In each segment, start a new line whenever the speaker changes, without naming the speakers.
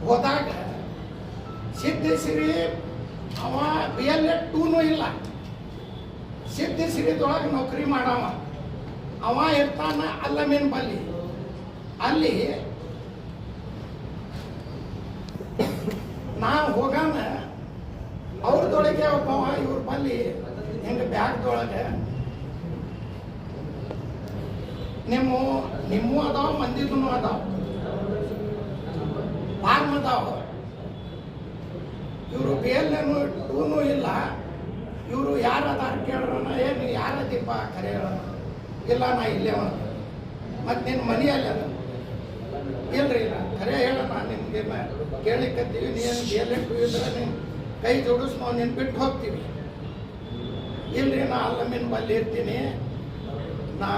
ಹೋದಾಗ ಸಿದ್ಧಶ್ರೀ ಅವ BL-Ed 2 ಇಲ್ಲ, ಸಿದ್ಧಶ್ರೀದೊಳಗೆ ನೌಕರಿ ಮಾಡವ. ಅವ ಇರ್ತಾನ ಅಲ್ಲಮೀನ್ ಬಲ್ಲಿ. ಅಲ್ಲಿ ನಾವು ಹೋಗಾನ ಅವ್ರದೊಳಗೆ ಒಬ್ಬವ ಇವ್ರ ಬಲ್ಲಿ ಹಿಂಗೆ ಬ್ಯಾಗ್ದೊಳಗೆ ನಿಮ್ಮ ಅದಾವ, ಮಂದಿಗೂ ಅದಾವ, ಫಾರ್ಮ್ ಅದಾವ. ಇವರು BL-Ed 2 ಇಲ್ಲ. ಇವರು ಯಾರು ಅದಾರ ಕೇಳೋಣ, ಏನು ಯಾರದೀಪ ಕರೆ ಹೇಳೋಣ. ಇಲ್ಲ ನಾ ಇಲ್ಲೇ ಮತ್ತು ನಿನ್ನ ಮನೆಯಲ್ಲಿ ಅದ ಇಲ್ರಿ, ಇಲ್ಲ ಕರೆ ಹೇಳೋಣ, ನಿಮ್ಗೆ ಕೇಳಿಕತ್ತೀವಿ. ನೀನು BL-Ed 2 ಇದ್ರೆ ನೀನು ಕೈ ಜೋಡಿಸ್ ನಾವು ನಿನ್ನ ಬಿಟ್ಟು ಹೋಗ್ತೀವಿ. ಇಲ್ರಿ ನಾ ಅಲ್ಲಮೀನ್ ಬಲ್ಲಿ ಇರ್ತೀನಿ, ನಾ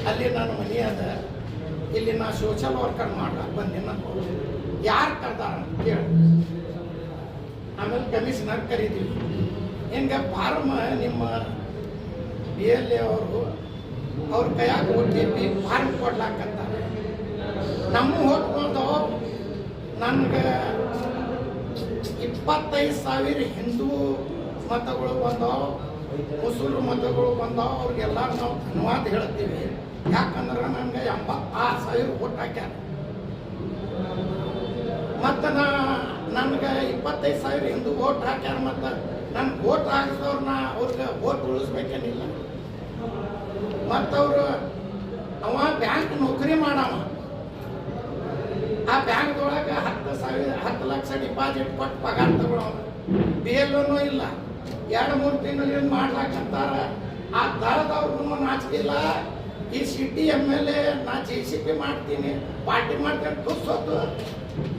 ಅಲ್ಲಿ ನನ್ನ ಮನೆ ಅದ, ಇಲ್ಲಿ ನಾ ಸೋಷಲ್ ವರ್ಕರ್ ಮಾಡ್ಲಾಕ ಬಂದಿನ. ಯಾರು ಕರ್ದಾರ ಕೇಳಿ. ಆಮೇಲೆ ಕಮಿಷನರ್ ಕರಿತೀವಿ. ಹಿಂಗೆ ಫಾರ್ಮ್ ನಿಮ್ಮ BL-A ಅವರು ಅವ್ರ ಕೈಯಾಗ OTP ಫಾರ್ಮ್ ಕೊಡ್ಲಾಕತ್ತಾರೆ. ನಮ್ಮ ಹೊತ್ಕೊಂಡು ನನಗೆ 25,000 ಹಿಂದೂ ಮತಗಳು ಬಂದಾವ, ಮುಸ್ಲಿಂ ಮತಗಳು ಬಂದಾವ. ಅವ್ರಿಗೆಲ್ಲ ನಾವು ಧನ್ಯವಾದ ಹೇಳ್ತೀವಿ. ಯಾಕಂದ್ರೆ ನನಗೆ 86,000 ಓಟ್ ಹಾಕ್ಯಾರ. ಮತ್ತು ನನಗೆ 25,000 ಹಿಂದೂ ಓಟ್ ಹಾಕ್ಯಾರ. ಮತ್ತು ನನ್ಗೆ ಓಟ್ ಹಾಕಿದವ್ರನ್ನ ಅವ್ರಿಗೆ ಓಟ್ ಉಳಿಸ್ಬೇಕೇನಿಲ್ಲ. ಮತ್ತವರು ಅವ ಬ್ಯಾಂಕ್ ನೌಕರಿ ಮಾಡವ. ಆ ಬ್ಯಾಂಕ್ದೊಳಗೆ 10 ಲಕ್ಷ ಡಿಪಾಸಿಟ್ ಕೊಟ್ಟು ಪಗಾರ ತಗೊಳವ. BL-Oನೂ ಇಲ್ಲ. 2-3 ತಿಂಗಳು ಮಾಡ್ಲಾಕಂತಾರ. ಆ ದಳದವ್ರಿಗೂ ನಾಚಿಕಿಲ್ಲ. ಈ ಸಿಟಿ MLA ನಾ JCP ಮಾಡ್ತೀನಿ, ಪಾರ್ಟಿ ಮಾಡ್ತೀನಿ ತುಸೊತ್ತು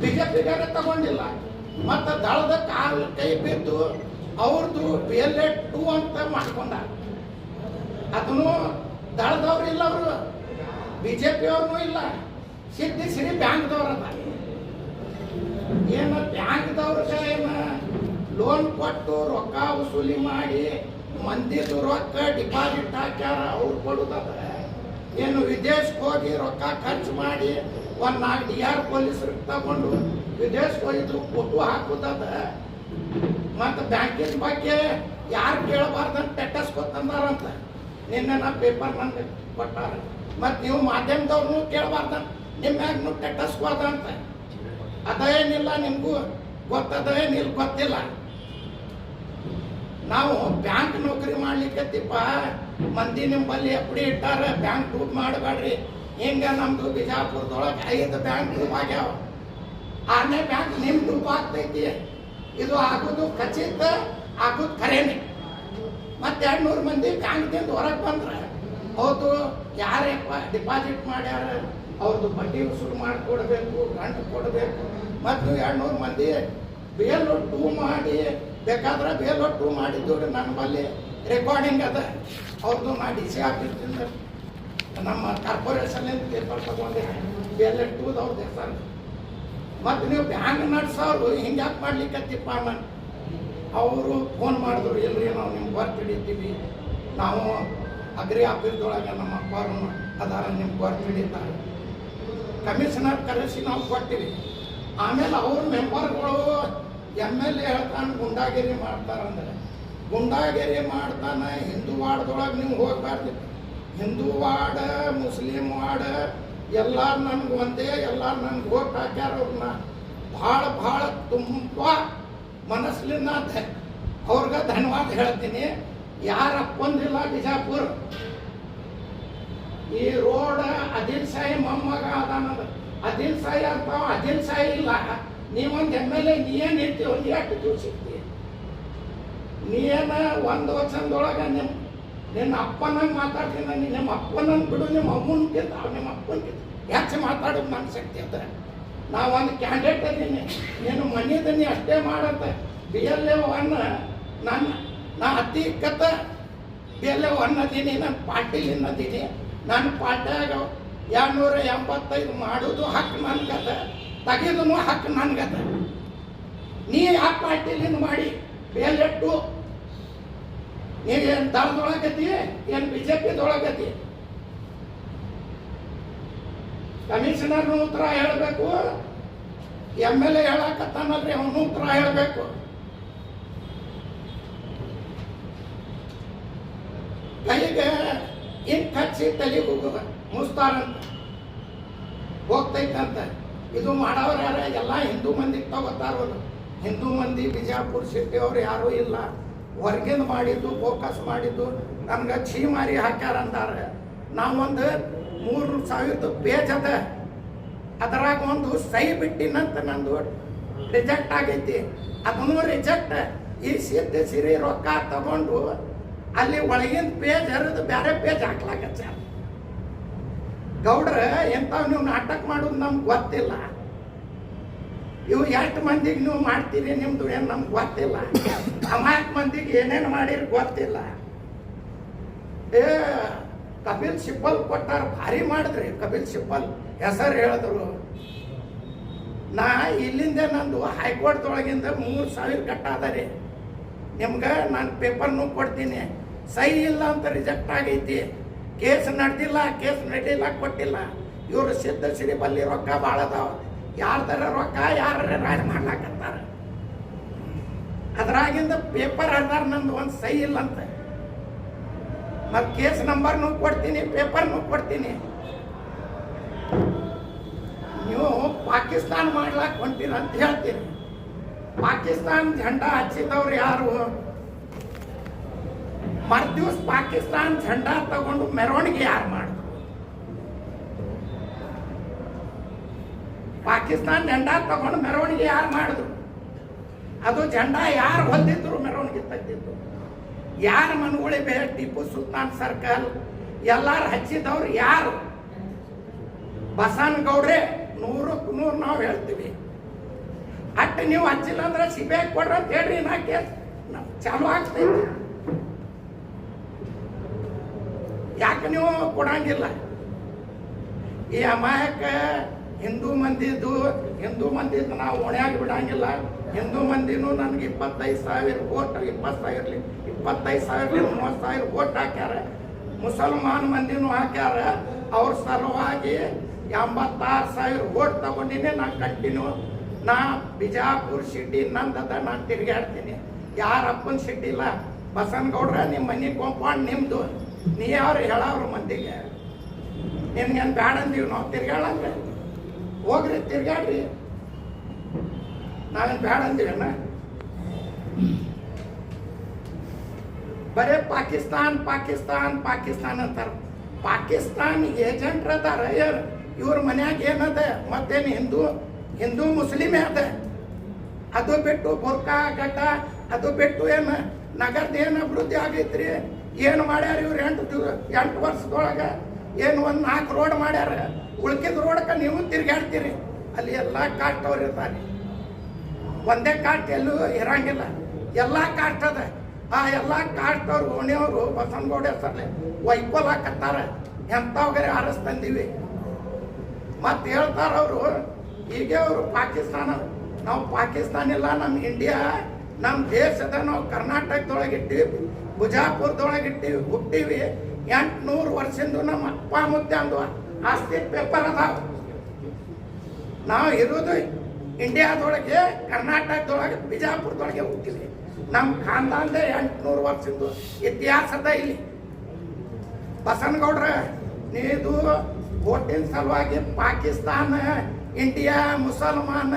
BJP-ಗಾರ ತಗೊಂಡಿಲ್ಲ. ಮತ್ತು ದಳದ ಕಾಲು ಕೈ ಬಿದ್ದು ಅವ್ರದ್ದು BL-Ed 2 ಅಂತ ಮಾಡ್ಕೊಂಡ. ಅದನ್ನು ದಳದವ್ರು ಇಲ್ಲ, ಅವರು BJP ಅವ್ರನ್ನೂ ಇಲ್ಲ. ಸಿದ್ಧಶ್ರೀ ಬ್ಯಾಂಕ್ದವ್ರದ. ಏನು ಬ್ಯಾಂಕ್ದವ್ರಿಗೆ ಏನು ಲೋನ್ ಕೊಟ್ಟು ರೊಕ್ಕ ವಸೂಲಿ ಮಾಡಿ ಮಂದಿದು ರೊಕ್ಕ ಡಿಪಾಸಿಟ್ ಹಾಕ್ಯಾರ, ಅವ್ರು ಕೊಡುತ್ತದೆ. ಏನು ವಿದೇಶಕ್ಕೆ ಹೋಗಿ ರೊಕ್ಕ ಖರ್ಚು ಮಾಡಿ 4 DR ಪೊಲೀಸರಿಗೆ ತಗೊಂಡು ವಿದೇಶಕ್ಕೆ ಹೋಗಿದ್ರು ಫೋಟೋ ಹಾಕುತ್ತದ. ಮತ್ತು ಬ್ಯಾಂಕಿನ ಬಗ್ಗೆ ಯಾರು ಕೇಳಬಾರ್ದಂತ ಟೆಟ್ಟಸ್ಕೊತಂದಾರಂತ. ನಿನ್ನೆ ನಾ ಪೇಪರ್ ನಂಗೆ ಕೊಟ್ಟಾರ. ಮತ್ತು ನೀವು ಮಾಧ್ಯಮದವ್ರನ್ನೂ ಕೇಳಬಾರ್ದಂತ, ನಿಮ್ಮ ಮ್ಯಾಗೂ ಟೆಟ್ಟಸ್ಕೋದಂತ. ಅದೇನಿಲ್ಲ, ನಿಮಗೂ ಗೊತ್ತದ ಏನಿಲ್ಲ ಗೊತ್ತಿಲ್ಲ. ನಾವು ಬ್ಯಾಂಕ್ ನೌಕರಿ ಮಾಡ್ಲಿಕ್ಕತ್ತಿಪ್ಪ, ಮಂದಿ ನಿಮ್ಮಲ್ಲಿ ಎಪ್ಪಡಿ ಇಟ್ಟಾರ, ಬ್ಯಾಂಕ್ ಡೂಬ್ ಮಾಡಬೇಡ್ರಿ. ಹಿಂಗೆ ನಮ್ಮದು ಬಿಜಾಪುರದೊಳಗೆ 5 ಬ್ಯಾಂಕ್ ಡೂಬ್ ಆಗ್ಯಾವ. 6ನೇ ಬ್ಯಾಂಕ್ ನಿಮ್ಮ ಡೂಬ್ ಆಗ್ತೈತಿ. ಇದು ಆಗೋದು ಖಚಿತ, ಆಗೋದು ಖರೇನೆ. ಮತ್ತು 200 ಮಂದಿ ಬ್ಯಾಂಕ್ದಿಂದ ಹೊರಗೆ ಬಂದ್ರೆ ಹೌದು ಯಾರಪ್ಪ ಡಿಪಾಸಿಟ್ ಮಾಡ್ಯಾರ ಅವ್ರದ್ದು ಬಡ್ಡಿ ವಸೂಲು ಮಾಡಿಕೊಡ್ಬೇಕು, ಗಂಟು ಕೊಡಬೇಕು. ಮತ್ತು 200 ಮಂದಿ BL-Ed 2 ಮಾಡಿ ಬೇಕಾದ್ರೆ BL-Ed 2 ಮಾಡಿದ್ದು ನನ್ನ ಬಲ್ಲಿ ರೆಕಾರ್ಡಿಂಗ್ ಅದ. ಅವ್ರದ್ದು ನಾ DC ಆಫೀಸಿಂದ ನಮ್ಮ ಕಾರ್ಪೊರೇಷನ್ನಿಂದ ಪೇಪರ್ ತಗೊಂಡಿದ್ದೆ BL-Ed 2 ಅವ್ರದ್ದು ಹೆಸರು. ಮತ್ತು ನೀವು ಬ್ಯಾಂಕ್ ನಡೆಸೋರು ಹಿಂಗೆ ಯಾಕೆ ಮಾಡ್ಲಿಕ್ಕತ್ತಿಪ್ಪ ನಾನು. ಅವರು ಫೋನ್ ಮಾಡಿದ್ರು, ಇಲ್ರಿ ನಾವು ನಿಮ್ಗೆ ವರ್ಕ್ ಹಿಡಿತೀವಿ, ನಾವು ಅಗ್ರಿ ಆಫೀಸ್ದೊಳಗೆ ನಮ್ಮ ಅಪ್ಪವ್ರನ್ನ ಅದಾರ, ನಿಮ್ಗೆ ವರ್ಕ್ ಹಿಡಿತಾರೆ. ಕಮಿಷನರ್ ಕರೆಸಿ ನಾವು ಕೊಟ್ಟಿವಿ. ಆಮೇಲೆ ಅವ್ರ ಮೆಂಬರ್ಗಳು MLA ಹೇಳ್ತಾನೆ ಗುಂಡಾಗಿರಿ ಮಾಡ್ತಾರಂದ್ರೆ, ಗುಂಡಾಗಿರಿ ಮಾಡ್ತಾನೆ. ಹಿಂದೂ ವಾರ್ಡ್ದೊಳಗೆ ನೀವು ಹೋಗ್ಬಾರ್ದು. ಹಿಂದೂ ವಾರ್ಡ್, ಮುಸ್ಲಿಂ ವಾರ್ಡ್ ಎಲ್ಲರೂ ನನ್ಗೆ ಒಂದೇ, ಎಲ್ಲರೂ ನನ್ಗೆ ಓಟ್ ಹಾಕ್ಯಾರ. ಅವ್ರನ್ನ ಭಾಳ ತುಂಬ ಮನಸ್ಸಿನ ಅವ್ರಿಗೆ ಧನ್ಯವಾದ ಹೇಳ್ತೀನಿ. ಯಾರ ಅಪ್ಪಂದಿಲ್ಲ ಬಿಜಾಪುರ. ಈ ರೋಡ್ ಅದಿಲ್ ಸಾಯಿ ಮೊಮ್ಮಗ ಅದಾನದ. ಅದಿಲ್ ಸಾಯಿ ಅಂತ ಅದಿಲ್ ಸಾಯಿ ಇಲ್ಲ. ನೀವೊಂದು MLA ನೀನು ಇರ್ತೀವಿ, ಒಂದು 8 ದಿವಸ ಸಿಗ್ತೀವಿ. ನೀನ 1 ವರ್ಷದೊಳಗೆ ನಿನ್ನ ಅಪ್ಪನಂಗೆ ಮಾತಾಡ್ತೀನಿ. ನಿಮ್ಮ ಅಪ್ಪನಂಗೆ ಬಿಡು, ನಿಮ್ಮ ಅಮ್ಮನಕ್ಕಿಂತ ನಿಮ್ಮ ಅಪ್ಪನಕ್ಕಿಂತ ಹೆಚ್ಚು ಮಾತಾಡೋದು ನನ್ನ ಶಕ್ತಿ ಅದ. ನಾವೊಂದು ಕ್ಯಾಂಡಿಡೇಟ್ ಅದೀನಿ, ನೀನು ಮನೆಯದೀನಿ ಅಷ್ಟೇ ಮಾಡಂತ. BL-A 1 ನಾ ಅತಿ ಕತ್ತ BL-A 1 ಅದೀನಿ, ನನ್ನ ಪಾರ್ಟಿಲಿಂದ ಅದೀನಿ. ನನ್ನ ಪಾರ್ಟಿಯಾಗ 285 ಮಾಡೋದು ಹಕ್ಕು ನನ್ಗದ, ತೆಗೆದು ಹಕ್ಕು ನನ್ಗದ. ನೀ ಯಾವ ಪಾರ್ಟಿಲಿಂದ ಮಾಡಿ BL-Ed 2 ನೀವೇನು ದಳದೊಳಗತಿ, ಏನು BJP-ದೊಳಗತಿ? ಕಮಿಷನರ್ನ ಉತ್ತರ ಹೇಳಬೇಕು. MLA ಹೇಳಕತ್ತಾನಲ್ರಿ ಅವನು ಉತ್ತರ ಹೇಳಬೇಕು. ಕೈಗೆ ಇಂಕ್ ಹಚ್ಚಿ ತಲೆಗೆ ಮುಸ್ತಾರಂತ ಹೋಗ್ತೈತಂತ. ಇದು ಮಾಡೋರು ಯಾರ ಎಲ್ಲ ಹಿಂದೂ ಮಂದಿಗೆ ತಗೋತಾರೋದು. ಹಿಂದೂ ಮಂದಿ ಬಿಜಾಪುರ ಸಿಟಿ ಅವ್ರು ಯಾರೂ ಇಲ್ಲ. ಹೊರಗಿಂದ ಮಾಡಿದ್ದು ಫೋಕಸ್ ಮಾಡಿದ್ದು ನಮ್ಗೆ ಛೀಮಾರಿ ಹಾಕ್ಯಾರ ಅಂತಾರೆ. ನಾವೊಂದು 3,000 ಪೇಜ್ ಅದ, ಅದರಾಗ ಒಂದು ಸೈ ಬಿಟ್ಟಿನಂತ ನಂದು ರಿಜೆಕ್ಟ್ ಆಗೈತಿ. ಅದನ್ನು ರಿಜೆಕ್ಟ್ ಈ ಸಿರಿ ರೊಕ್ಕ ತಗೊಂಡು ಅಲ್ಲಿ ಒಳಗಿನ ಪೇಜ್ ಹರಿದು ಬೇರೆ ಪೇಜ್ ಹಾಕ್ಲಾಕಚ್ಚ. ಗೌಡ್ರ ಎಂಥವ್ ನೀವು ನಾಟಕ ಮಾಡೋದು ನಮ್ಗೆ ಗೊತ್ತಿಲ್ಲ. ಇವು ಎಷ್ಟು ಮಂದಿಗೆ ನೀವು ಮಾಡ್ತೀರಿ ನಿಮ್ದು ಏನು ನಮ್ಗೆ ಗೊತ್ತಿಲ್ಲ. ಅಮಾಯಕ ಮಂದಿಗೆ ಏನೇನು ಮಾಡಿರಿ ಗೊತ್ತಿಲ್ಲ. ಕಪಿಲ್ ಸಿಬ್ಬಲ್ ಕೊಟ್ಟಾರ, ಭಾರಿ ಮಾಡಿದ್ರಿ. ಕಪಿಲ್ ಸಿಬ್ಬಲ್ ಹೆಸರು ಹೇಳಿದ್ರು. ನಾ ಇಲ್ಲಿಂದ ನಂದು ಹೈಕೋರ್ಟ್ದೊಳಗಿಂದ 3,000 ಕಟ್ಟಾದರೆ ನಿಮ್ಗೆ ನಾನು ಪೇಪರ್ನು ಕೊಡ್ತೀನಿ. ಸಹಿ ಇಲ್ಲ ಅಂತ ರಿಜೆಕ್ಟ್ ಆಗೈತಿ. ಕೇಸ್ ನಡೆದಿಲ್ಲ, ಕೇಸ್ ನಡೀಲ್ಲ, ಕೊಟ್ಟಿಲ್ಲ. ಇವರು ಸಿದ್ಧ ಸಿರಿ ಬಲ್ಲಿ ರೊಕ್ಕ ಭಾಳ ಅದಾವ. ಯಾರ್ದಾರ ರೊಕ್ಕ ಯಾರ ರಾಜ್ ಮಾಡ್ಲಾಕತ್ತಾರ. ಅದ್ರಾಗಿಂದ ಪೇಪರ್ ಹರಿದಾರ ನಂದು ಒಂದು ಸಹಿ ಇಲ್ಲ ಅಂತ. ಮತ್ತು ಕೇಸ್ ನಂಬರ್ನು ಕೊಡ್ತೀನಿ, ಪೇಪರ್ನು ಕೊಡ್ತೀನಿ. ನೀವು ಪಾಕಿಸ್ತಾನ ಮಾಡ್ಲಾಕ್ ಹೊಂಟಿರ ಅಂತ ಹೇಳ್ತೀರಿ. ಪಾಕಿಸ್ತಾನ ಝಂಡಾ ಹಚ್ಚಿದವ್ರು ಯಾರು? ಮರ್ದಿವ್ಸ ಪಾಕಿಸ್ತಾನ ಝಂಡಾ ತಗೊಂಡು ಮೆರವಣಿಗೆ ಯಾರು ಮಾಡಿದ್ರು? ಪಾಕಿಸ್ತಾನ ಝಂಡಾ ತಗೊಂಡು ಮೆರವಣಿಗೆ ಯಾರು ಮಾಡಿದ್ರು? ಅದು ಝಂಡಾ ಯಾರು ಹೊಂದಿದ್ರು ಮೆರವಣಿಗೆ ತೆಗೆದಿದ್ದು? ಯಾರ ಮನಗುಳಿಬೆ, ಟಿಪ್ಪು ಸುಲ್ತಾನ್ ಸರ್ಕಲ್ ಎಲ್ಲಾರು ಹಚ್ಚಿದವ್ರು ಯಾರು? ಬಸವನಗೌಡ್ರೆ 100ಕ್ಕೆ 100 ನಾವು ಹೇಳ್ತೀವಿ. ಅಟ್ಟು ನೀವು ಹಚ್ಚಿಲ್ಲ ಅಂದ್ರೆ ಸಿಬಿಐ ಕೊಡ್ರಿ ಅಂತ ಹೇಳ್ರಿ. ನಾ ಕೇಸ್ ಚಾಲು ಆಗ್ತೈತಿ. ಯಾಕೆ ನೀವು ಕೊಡಂಗಿಲ್ಲ? ಈ ಅಮಾಯಕ ಹಿಂದೂ ಮಂದಿದ್ದು ನಾವು ಓಣ್ಯಾಗ ಬಿಡಂಗಿಲ್ಲ. ಹಿಂದೂ ಮಂದಿನೂ ನನಗೆ 25,000 ವೋಟ್, 20,000 30,000 ವೋಟ್ ಹಾಕ್ಯಾರ. ಮುಸಲ್ಮಾನ್ ಮಂದಿನೂ ಹಾಕ್ಯಾರ. ಅವ್ರ ಸಲುವಾಗಿ 86,000 ವೋಟ್ ತಗೊಂಡಿನಿ. ನಾನು ಕಂಟಿನ್ಯೂ ನಾ ಬಿಜಾಪುರ ಸಿಟಿ ನಂದದ, ನಾನು ತಿರ್ಗಾಡ್ತೀನಿ. ಯಾರ ಅಪ್ಪನ ಸಿಟಿ ಇಲ್ಲ. ಬಸವನಗೌಡ್ರ ನಿಮ್ಮ ಮನೆ ಕಾಂಪೌಂಡ್ ನಿಮ್ದು. ನೀ ಯಾರು ಹೇಳವ್ರ ಮಂದಿಗೆ? ನಿಮ್ಗೇನು ಬ್ಯಾಡ ಅಂದೀವಿ ನಾವು ತಿರ್ಗಾಡಂದ್ರೆ? ಹೋಗ್ರಿ ತಿರ್ಗಾಡ್ರಿ, ನಾವೇನು ಬ್ಯಾಡ ಅಂದೀವಣ್ಣ? ಬರೇ ಪಾಕಿಸ್ತಾನ್ ಪಾಕಿಸ್ತಾನ್ ಪಾಕಿಸ್ತಾನ್ ಅಂತಾರ. ಪಾಕಿಸ್ತಾನ್ ಏಜೆಂಟ್ರ ಅದಾರ ಇವ್ರ ಮನ್ಯಾಗ ಏನದ? ಮತ್ತೇನು ಹಿಂದೂ ಮುಸ್ಲಿಮೇ ಅದ. ಅದು ಬಿಟ್ಟು ಬುರ್ಕಾ ಗಡ್ಡ ಅದು ಬಿಟ್ಟು ಏನು ನಗರದ ಏನು ಅಭಿವೃದ್ಧಿ ಆಗೈತ್ರಿ? ಏನು ಮಾಡ್ಯಾರ ಇವ್ರು 8 ವರ್ಷದೊಳಗೆ? ಏನು ಒಂದು 4 ರೋಡ್ ಮಾಡ್ಯಾರ. ಉಳ್ಕಿದ ರೋಡ್ಕ ನೀವು ತಿರ್ಗಾಡ್ತೀರಿ. ಅಲ್ಲಿ ಎಲ್ಲ ಕಾಸ್ಟ್ ಅವ್ರು ಇರ್ತಾರೆ. ಒಂದೇ ಕಾಸ್ಟ್ ಎಲ್ಲೂ ಇರಂಗಿಲ್ಲ, ಎಲ್ಲ ಕಾಸ್ಟ್ ಅದ. ಆ ಎಲ್ಲ ಕಾಸ್ಟ್ ಅವ್ರು ಓಣಿಯವರು ಬಸವನಗೌಡ ಹೆಸರ್ಲೆ ವೈಕೋಲ್ ಹಾಕತ್ತಾರ. ಎಂಥವ್ಗರೆ ಆರಿಸ್ ತಂದೀವಿ ಮತ್ತು ಹೇಳ್ತಾರ ಅವರು. ಈಗ ಅವರು ಪಾಕಿಸ್ತಾನ, ನಾವು ಪಾಕಿಸ್ತಾನ ಇಲ್ಲ, ನಮ್ಮ ಇಂಡಿಯಾ ನಮ್ಮ ದೇಶದ. ನಾವು ಕರ್ನಾಟಕದೊಳಗೆ ಇಟ್ಟಿವಿ, ಬಿಜಾಪುರದೊಳಗೆ ಇಟ್ಟಿವಿ, ಹುಟ್ಟಿವಿ. 800 ವರ್ಷದಿಂದ ನಮ್ಮ ಅಪ್ಪ ಮುದ್ದೆ ಅಂದು ಆಸ್ತಿ ಪೇಪರ್ ಅದಾವ. ನಾವು ಇರೋದು ಇಂಡಿಯಾದೊಳಗೆ, ಕರ್ನಾಟಕದೊಳಗೆ, ಬಿಜಾಪುರದೊಳಗೆ ಹುಟ್ಟಿವಿ. ನಮ್ಮ ಖಾನ್ದಾನ್ದೇ 800 ವರ್ಷದ್ದು ಇತಿಹಾಸದ ಇಲ್ಲಿ. ಬಸವನಗೌಡ್ರ ನೀದು ಓಟಿನ ಸಲುವಾಗಿ ಪಾಕಿಸ್ತಾನ, ಇಂಡಿಯಾ, ಮುಸಲ್ಮಾನ,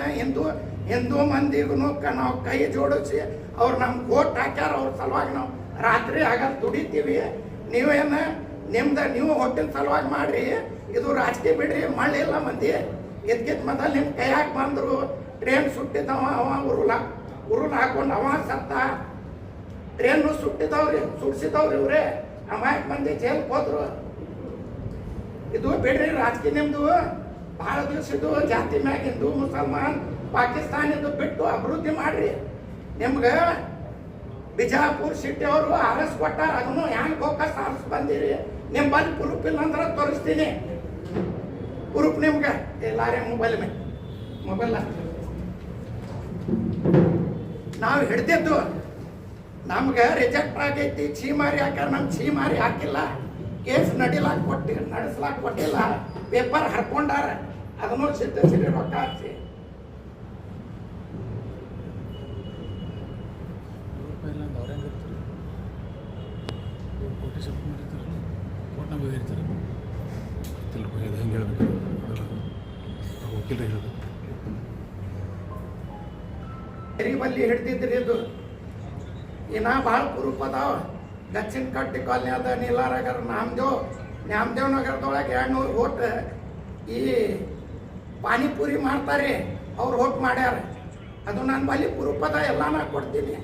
ಹಿಂದೂ ಮಂದಿಗೂ ನಾವು ಕೈ ಜೋಡಿಸಿ ಅವ್ರು ನಮ್ಗೆ ಓಟ್ ಹಾಕ್ಯಾರ. ಅವ್ರ ಸಲುವಾಗಿ ನಾವು ರಾತ್ರಿ ಆಗಲ್ಲ ದುಡಿತೀವಿ. ನೀವೇನು ನೀವು ಹೊಟ್ಟಿನ ಸಲುವಾಗಿ ಮಾಡ್ರಿ. ಇದು ರಾಜಕೀಯ ಬಿಡ್ರಿ. ಮಳ್ಳಿಲ್ಲ ಮಂದಿ. ಇದಕ್ಕಿಂತ ಮೊದಲು ನಿಮ್ಮ ಕೈಯಾಗ ಬಂದರು. ಟ್ರೇನ್ ಸುಟ್ಟಿದ್ದವ, ಅವ ಉರುಳು ಹಾಕೊಂಡು ಅವ ಸತ್ತ. ಟ್ರೇನು ಸುಟ್ಟಿಸಿದವ್ರಿ ಇವ್ರೆ. ಅಮಾಯಕ ಮಂದಿ ಜೈಲ್ಗೆ ಹೋದ್ರು. ಇದು ಬಿಡ್ರಿ ರಾಜಕೀಯ. ನಿಮ್ದು ಭಾಳ ದಿವಸದ್ದು ಜಾತಿ ಮ್ಯಾಗ ಹಿಂದೂ ಮುಸಲ್ಮಾನ್ ಪಾಕಿಸ್ತಾನಿದ್ದು ಬಿಟ್ಟು ಅಭಿವೃದ್ಧಿ ಮಾಡ್ರಿ. ನಿಮ್ಗೆ ಬಿಜಾಪುರ ಸಿಟಿ ಅವರು ಆರಿಸ್ ಕೊಟ್ಟಾರ. ಅದನ್ನು ಹ್ಯಾಂಗೆ ಫೋಕಸ್ ಆರಿಸ್ ಬಂದಿರಿ? ನಿಮ್ಮ ಬಲ್ಲಿ ಪ್ರೂಫ್ ಇಲ್ಲ ಅಂದ್ರೆ ತೋರಿಸ್ತೀನಿ. ಪ್ರೂಫ್ ನಿಮ್ಗೆ ಎಲ್ಲಾರೇ ಮೊಬೈಲ್ ನಾವು ಹಿಡ್ದಿದ್ದು ನಮ್ಗೆ ರಿಜೆಕ್ಟ್ ಆಗೈತಿ. ಛೀಮಾರಿ ಹಾಕ್ಯಾರ. ನಮ್ಗೆ ಛೀಮಾರಿ ಹಾಕಿಲ್ಲ. ಕೇಸ್ ನಡೆಸಲಾಕ್ ಕೊಟ್ಟಿಲ್ಲ. ಪೇಪರ್ ಹರ್ಕೊಂಡಾರ. ಅದನ್ನು ಸಿದ್ಧ ರೊಕ್ಕ ಹಾಕಿ
ಸ್ವಲ್ಪ ಮಾಡಿರ್ತಾರಲ್ಲ ಕೋರ್ಟ್ನಾಗ ಬಗೆಹರಿತಾರೆ ಗೊತ್ತಿಲ್ಲ ಅದು ಹೆಂಗೆ ಹೇಳ್ಬೇಕು ವಕೀಲರು ಹೇಳೋದು
ಬಲ್ಲಿ ಹಿಡ್ದಿದ್ರಿ ಇದು ಇನ್ನ ಭಾಳ ಕುರುಪ್ ಅದಾವ ದಕ್ಷಿಣ ಕಟ್ಟಿ ಕಾಲನಿ ಅದ ನೀಲಾನಗರ ನ್ಯಾಮದೇವ್ ನಗರದೊಳಗೆ 200 ವೋಟ್ ಈ ಪಾನಿಪುರಿ ಮಾಡ್ತಾರೆ ಅವ್ರು ವೋಟ್ ಮಾಡ್ಯಾರ ಅದು ನನ್ನ ಬಲ್ಲಿ ಕುರುಪ್ ಅದ ಎಲ್ಲ ನಾ ಕೊಡ್ತೀನಿ